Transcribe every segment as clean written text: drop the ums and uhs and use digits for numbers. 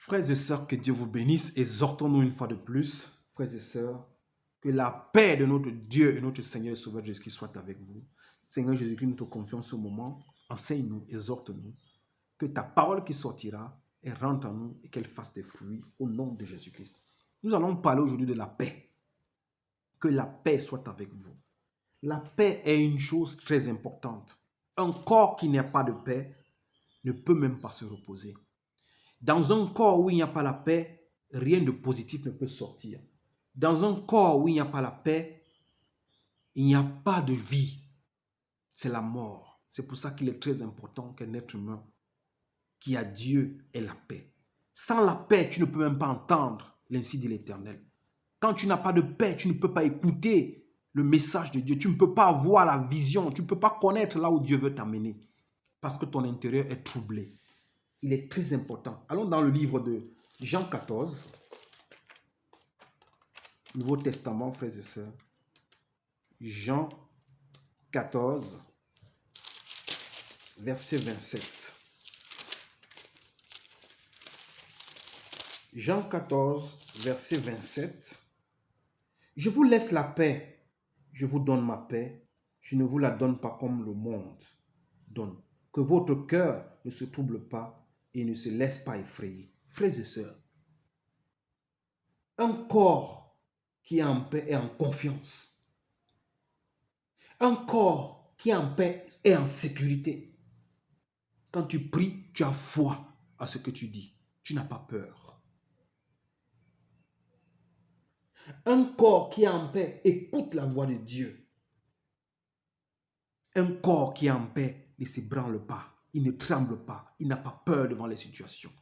Frères et sœurs, que Dieu vous bénisse. Exhortons-nous une fois de plus, frères et sœurs, que la paix de notre Dieu et notre Seigneur et Sauveur Jésus-Christ soit avec vous. Seigneur Jésus-Christ, nous te confions ce moment. Enseigne-nous, exhorte-nous, que ta parole qui sortira, elle rentre en nous et qu'elle fasse des fruits au nom de Jésus-Christ. Nous allons parler aujourd'hui de la paix. Que la paix soit avec vous. La paix est une chose très importante. Un corps qui n'a pas de paix ne peut même pas se reposer. Dans un corps où il n'y a pas la paix, rien de positif ne peut sortir. Dans un corps où il n'y a pas la paix, il n'y a pas de vie. C'est la mort. C'est pour ça qu'il est très important qu'un être humain qui a Dieu ait la paix. Sans la paix, tu ne peux même pas entendre l'ainsi dit l'Éternel. Quand tu n'as pas de paix, tu ne peux pas écouter le message de Dieu. Tu ne peux pas avoir la vision. Tu ne peux pas connaître là où Dieu veut t'amener. Parce que ton intérieur est troublé. Il est très important. Allons dans le livre de Jean 14, Nouveau Testament, frères et sœurs. Jean 14, verset 27. Jean 14, verset 27. Je vous laisse la paix, je vous donne ma paix, je ne vous la donne pas comme le monde donne. Que votre cœur ne se trouble pas et ne se laisse pas effrayer. Frères et sœurs, un corps qui est en paix est en confiance. Un corps qui est en paix est en sécurité. Quand tu pries, tu as foi à ce que tu dis. Tu n'as pas peur. Un corps qui est en paix écoute la voix de Dieu. Un corps qui est en paix ne s'ébranle pas. Il ne tremble pas. Il n'a pas peur devant les situations.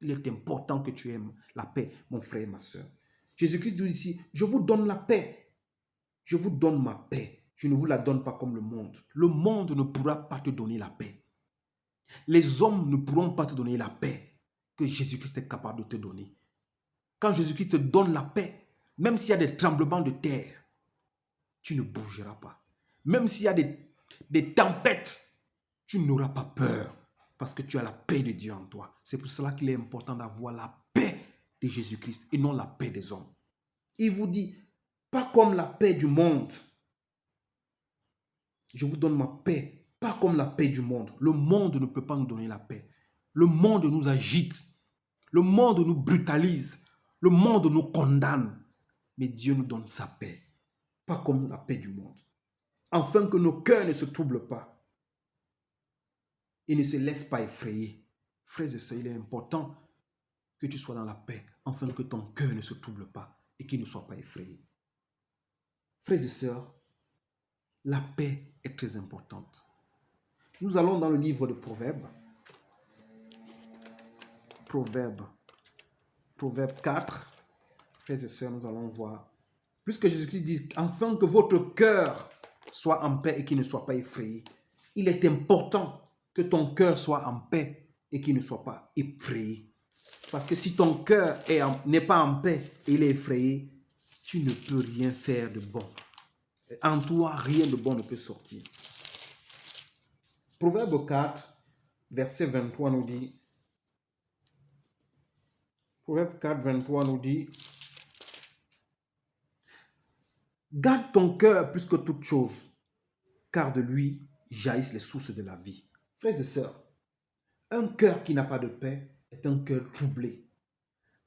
Il est important que tu aimes la paix, mon frère et ma soeur. Jésus-Christ dit ici, je vous donne la paix. Je vous donne ma paix. Je ne vous la donne pas comme le monde. Le monde ne pourra pas te donner la paix. Les hommes ne pourront pas te donner la paix que Jésus-Christ est capable de te donner. Quand Jésus-Christ te donne la paix, même s'il y a des tremblements de terre, tu ne bougeras pas. Même s'il y a des tempêtes, tu n'auras pas peur parce que tu as la paix de Dieu en toi. C'est pour cela qu'il est important d'avoir la paix de Jésus-Christ et non la paix des hommes. Il vous dit, pas comme la paix du monde. Je vous donne ma paix, pas comme la paix du monde. Le monde ne peut pas nous donner la paix. Le monde nous agite. Le monde nous brutalise. Le monde nous condamne. Mais Dieu nous donne sa paix, pas comme la paix du monde. Afin que nos cœurs ne se troublent pas et ne se laissent pas effrayer. Frères et sœurs, il est important que tu sois dans la paix, afin que ton cœur ne se trouble pas et qu'il ne soit pas effrayé. Frères et sœurs, la paix est très importante. Nous allons dans le livre de Proverbes. Proverbe 4. Frères et sœurs, nous allons voir. Puisque Jésus-Christ dit, afin que votre cœur soit en paix et qu'il ne soit pas effrayé, il est important que ton cœur soit en paix et qu'il ne soit pas effrayé. Parce que si ton cœur n'est pas en paix et il est effrayé, tu ne peux rien faire de bon. En toi, rien de bon ne peut sortir. Proverbe 4, verset 23 nous dit, Proverbe 4, 23 nous dit, garde ton cœur plus que toute chose, car de lui jaillissent les sources de la vie. Frères et sœurs, un cœur qui n'a pas de paix est un cœur troublé.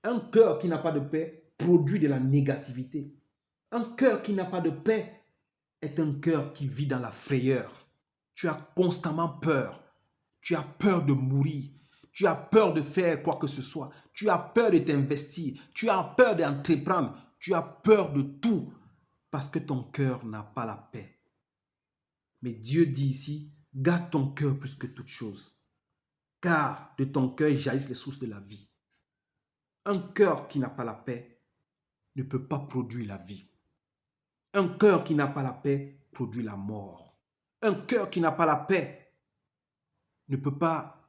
Un cœur qui n'a pas de paix produit de la négativité. Un cœur qui n'a pas de paix est un cœur qui vit dans la frayeur. Tu as constamment peur. Tu as peur de mourir. Tu as peur de faire quoi que ce soit. Tu as peur de t'investir. Tu as peur d'entreprendre. Tu as peur de tout parce que ton cœur n'a pas la paix. Mais Dieu dit ici, garde ton cœur plus que toute chose, car de ton cœur jaillissent les sources de la vie. Un cœur qui n'a pas la paix ne peut pas produire la vie. Un cœur qui n'a pas la paix produit la mort. Un cœur qui n'a pas la paix ne peut pas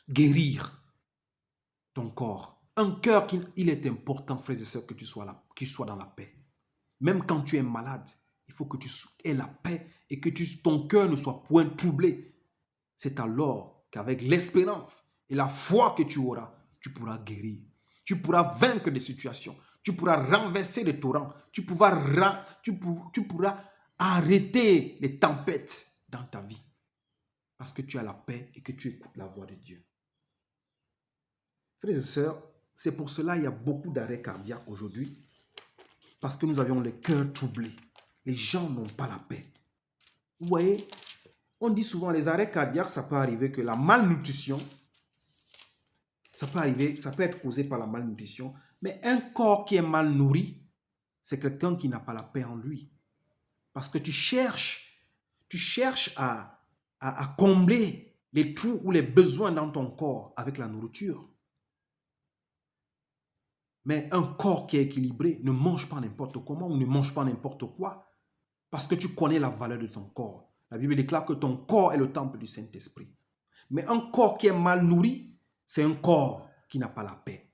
guérir ton corps. Un cœur, il est important, frères et sœurs, que tu sois là, qu'il soit dans la paix. Même quand tu es malade, il faut que tu aies la paix et que ton cœur ne soit point troublé. C'est alors qu'avec l'espérance, Et la foi que tu auras, tu pourras guérir. Tu pourras vaincre des situations. Tu pourras renverser des torrents. Tu pourras arrêter les tempêtes dans ta vie. Parce que tu as la paix et que tu écoutes la voix de Dieu. Frères et sœurs, c'est pour cela qu'il y a beaucoup d'arrêts cardiaques aujourd'hui. Parce que nous avions le cœur troublé. Les gens n'ont pas la paix. Vous voyez, on dit souvent les arrêts cardiaques, ça peut arriver que la malnutrition, ça peut être causé par la malnutrition, mais un corps qui est mal nourri, c'est quelqu'un qui n'a pas la paix en lui. Parce que tu cherches à combler les trous ou les besoins dans ton corps avec la nourriture. Mais un corps qui est équilibré ne mange pas n'importe comment ou ne mange pas n'importe quoi parce que tu connais la valeur de ton corps. La Bible déclare que ton corps est le temple du Saint-Esprit. Mais un corps qui est mal nourri, c'est un corps qui n'a pas la paix.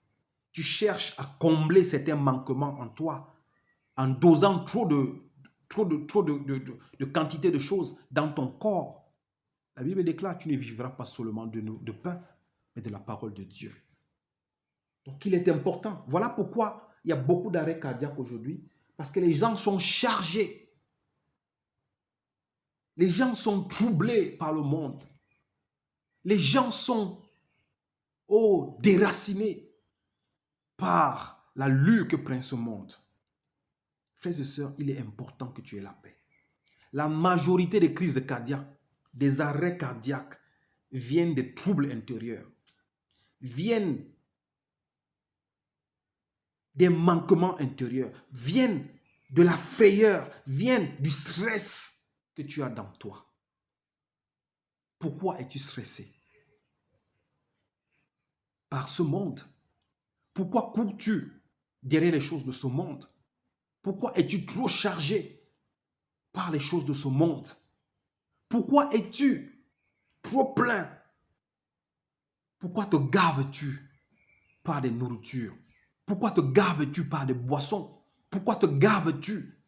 Tu cherches à combler certains manquements en toi en dosant trop de quantité de choses dans ton corps. La Bible déclare que tu ne vivras pas seulement de pain, mais de la parole de Dieu. Donc il est important. Voilà pourquoi il y a beaucoup d'arrêts cardiaques aujourd'hui, parce que les gens sont chargés. Les gens sont troublés par le monde. Les gens sont déracinés par la lutte que prend ce monde. Frères et sœurs, il est important que tu aies la paix. La majorité des crises cardiaques, des arrêts cardiaques, viennent des troubles intérieurs, viennent des manquements intérieurs, viennent de la frayeur, viennent du stress que tu as dans toi. Pourquoi es-tu stressé? Par ce monde. Pourquoi cours-tu derrière les choses de ce monde? Pourquoi es-tu trop chargé par les choses de ce monde? Pourquoi es-tu trop plein? Pourquoi te gaves-tu par des nourritures? Pourquoi te gaves-tu par des boissons? Pourquoi te gaves-tu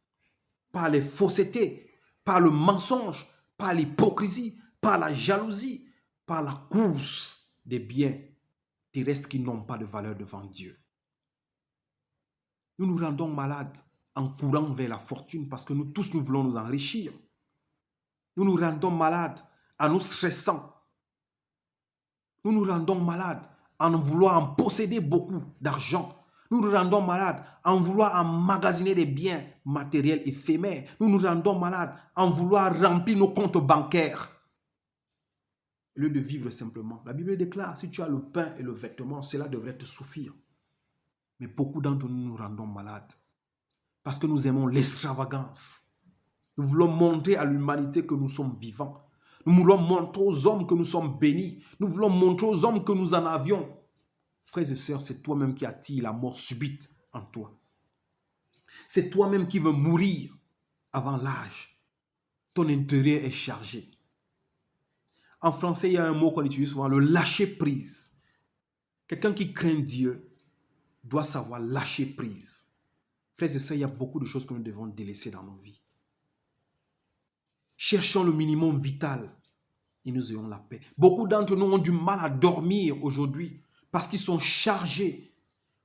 par les faussetés, par le mensonge, par l'hypocrisie, par la jalousie, par la course des biens terrestres qui n'ont pas de valeur devant Dieu? Nous nous rendons malades en courant vers la fortune parce que nous tous, nous voulons nous enrichir. Nous nous rendons malades en nous stressant. Nous nous rendons malades en vouloir en posséder beaucoup d'argent. Nous nous rendons malades en vouloir emmagasiner des biens matériels éphémères. Nous nous rendons malades en vouloir remplir nos comptes bancaires. Au lieu de vivre simplement. La Bible déclare, si tu as le pain et le vêtement, cela devrait te suffire. Mais beaucoup d'entre nous nous rendons malades parce que nous aimons l'extravagance. Nous voulons montrer à l'humanité que nous sommes vivants. Nous voulons montrer aux hommes que nous sommes bénis. Nous voulons montrer aux hommes que nous en avions. Frères et sœurs, c'est toi-même qui attires la mort subite en toi. C'est toi-même qui veux mourir avant l'âge. Ton intérieur est chargé. En français, il y a un mot qu'on utilise souvent, le lâcher prise. Quelqu'un qui craint Dieu doit savoir lâcher prise. Frères et sœurs, il y a beaucoup de choses que nous devons délaisser dans nos vies. Cherchons le minimum vital et nous ayons la paix. Beaucoup d'entre nous ont du mal à dormir aujourd'hui parce qu'ils sont chargés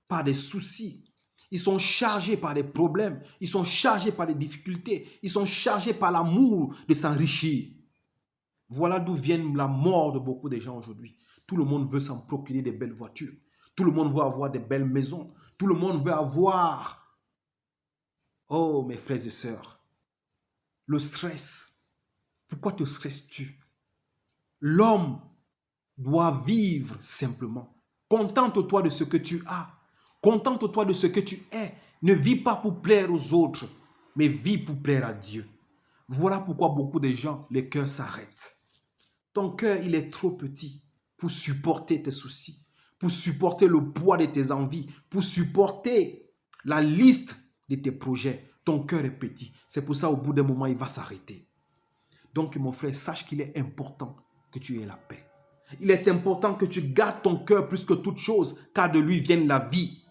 par des soucis. Ils sont chargés par des problèmes. Ils sont chargés par des difficultés. Ils sont chargés par l'amour de s'enrichir. Voilà d'où vient la mort de beaucoup de gens aujourd'hui. Tout le monde veut s'en procurer des belles voitures. Tout le monde veut avoir des belles maisons. Tout le monde veut avoir... Oh, mes frères et sœurs, le stress. Pourquoi te stresses-tu? L'homme doit vivre simplement. Contente-toi de ce que tu as. Contente-toi de ce que tu es. Ne vis pas pour plaire aux autres, mais vis pour plaire à Dieu. Voilà pourquoi beaucoup de gens, les cœurs s'arrêtent. Ton cœur, il est trop petit pour supporter tes soucis, pour supporter le poids de tes envies, pour supporter la liste de tes projets. Ton cœur est petit. C'est pour ça, au bout d'un moment, il va s'arrêter. Donc, mon frère, sache qu'il est important que tu aies la paix. Il est important que tu gardes ton cœur plus que toute chose, car de lui vient la vie.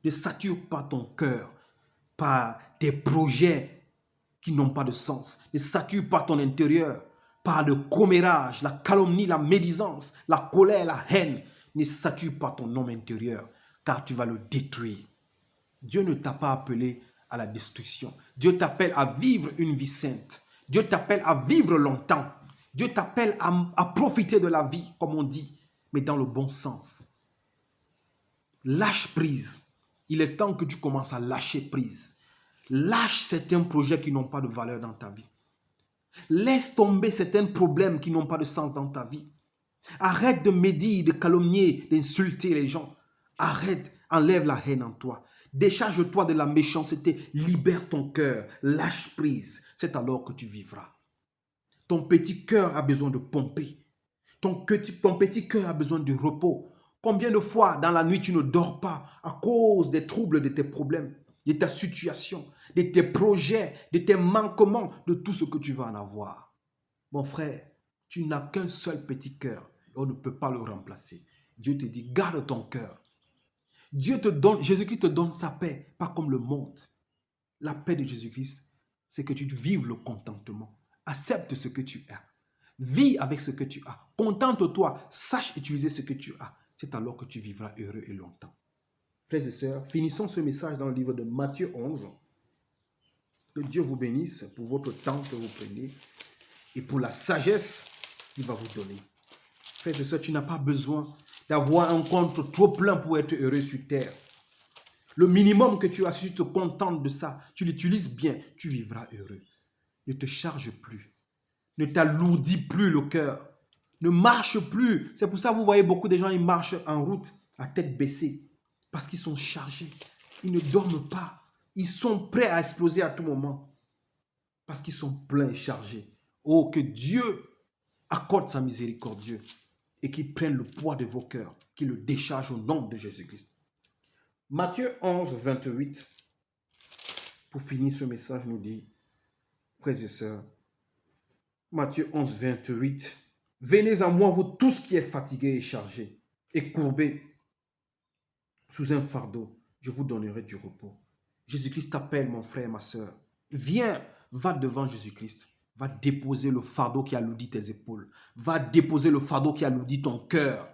Ne sature pas ton cœur par des projets qui n'ont pas de sens. Ne sature pas ton intérieur par le commérage, la calomnie, la médisance, la colère, la haine, ne sature pas ton homme intérieur, car tu vas le détruire. Dieu ne t'a pas appelé à la destruction. Dieu t'appelle à vivre une vie sainte. Dieu t'appelle à vivre longtemps. Dieu t'appelle à profiter de la vie, comme on dit, mais dans le bon sens. Lâche prise. Il est temps que tu commences à lâcher prise. Lâche certains projets qui n'ont pas de valeur dans ta vie. Laisse tomber certains problèmes qui n'ont pas de sens dans ta vie. Arrête de médire, de calomnier, d'insulter les gens. Arrête, enlève la haine en toi. Décharge-toi de la méchanceté. Libère ton cœur. Lâche prise. C'est alors que tu vivras. Ton petit cœur a besoin de pomper. Ton petit cœur a besoin de repos. Combien de fois dans la nuit tu ne dors pas à cause des troubles de tes problèmes, de ta situation, de tes projets, de tes manquements, de tout ce que tu vas en avoir. Mon frère, tu n'as qu'un seul petit cœur. On ne peut pas le remplacer. Dieu te dit, garde ton cœur. Dieu te donne, Jésus-Christ te donne sa paix, pas comme le monde. La paix de Jésus-Christ, c'est que tu vives le contentement. Accepte ce que tu as. Vis avec ce que tu as. Contente-toi. Sache utiliser ce que tu as. C'est alors que tu vivras heureux et longtemps. Frères et sœurs, finissons ce message dans le livre de Matthieu 11. Que Dieu vous bénisse pour votre temps que vous prenez et pour la sagesse qu'il va vous donner. Frères et sœurs, tu n'as pas besoin d'avoir un compte trop plein pour être heureux sur terre. Le minimum que tu as, si tu te contentes de ça, tu l'utilises bien, tu vivras heureux. Ne te charge plus. Ne t'alourdis plus le cœur. Ne marche plus. C'est pour ça que vous voyez beaucoup de gens, ils marchent en route, à tête baissée. Parce qu'ils sont chargés. Ils ne dorment pas. Ils sont prêts à exploser à tout moment. Parce qu'ils sont pleins et chargés. Oh, que Dieu accorde sa miséricorde et qu'il prenne le poids de vos cœurs, qu'il le décharge au nom de Jésus-Christ. Matthieu 11, 28, pour finir ce message, nous dit, frères et sœurs, Matthieu 11, 28, « Venez à moi, vous tous qui êtes fatigués et chargés, et courbés sous un fardeau, je vous donnerai du repos. » Jésus-Christ t'appelle, mon frère, ma sœur. Viens, va devant Jésus-Christ. Va déposer le fardeau qui alourdit tes épaules. Va déposer le fardeau qui alourdit ton cœur.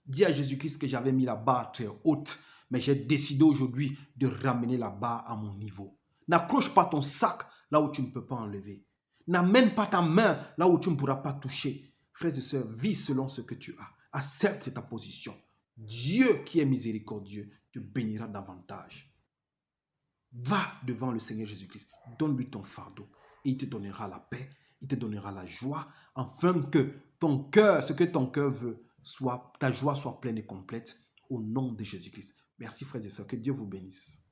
Dis à Jésus-Christ que j'avais mis la barre très haute, mais j'ai décidé aujourd'hui de ramener la barre à mon niveau. N'accroche pas ton sac là où tu ne peux pas enlever. N'amène pas ta main là où tu ne pourras pas toucher. Frères et sœurs, vis selon ce que tu as. Accepte ta position. Dieu qui est miséricordieux te bénira davantage. Va devant le Seigneur Jésus-Christ. Donne-lui ton fardeau. Et il te donnera la paix. Il te donnera la joie. Afin que ton cœur, ce que ton cœur veut, ta joie soit pleine et complète. Au nom de Jésus-Christ. Merci frères et sœurs. Que Dieu vous bénisse.